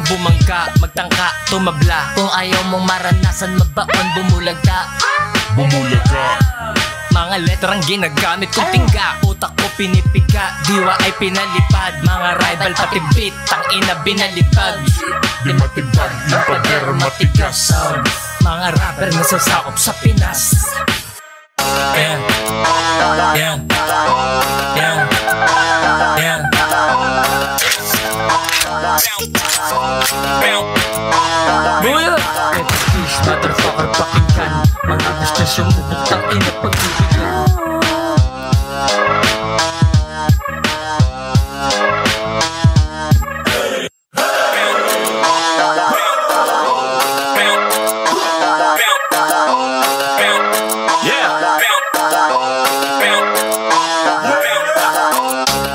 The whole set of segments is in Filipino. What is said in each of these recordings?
bumangga, magtangka, tumabla. Kung ayaw mong maranasan, mabaon, bumulaga. Mga letrang ginagamit kong tingga, utak ko pinipiga, diwa ay pinalipad. Mga rival pati beat, tangina binalipag. Di matibag, yung pader matigas. Mga rapper na sasakop sa Pinas. Yeah. Yeah. Yeah. Yeah. Buya! Ito fish, motherfucker, pakinggan. Mga gustos yung bubutang ina pagbibigyan.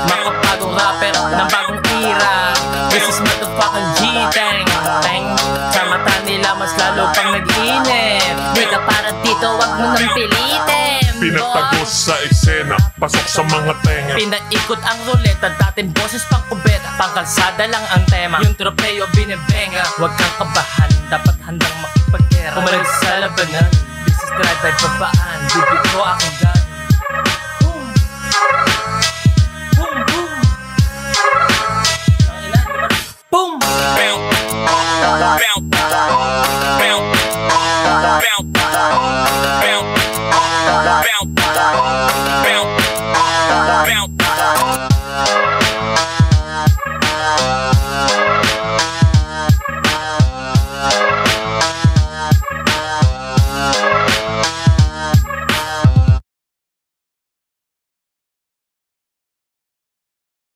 Makapagong rapper ng bagong era. This is motherfucking G-Tang. Sa mata nila mas lalo pang nag-inip. Di ka para dito, wag mo nang pilitin. Pinatagos sa eksena, pasok sa mga tenga. Pinaikot ang ruleta, dating boses pang kubeta. Pangkalsada lang ang tema, yung tropeo binibenga. Huwag kang kabahan, dapat handang makipagkera. Pumalag sa labanan, this is drive by babaan. Bibig ko aking gan.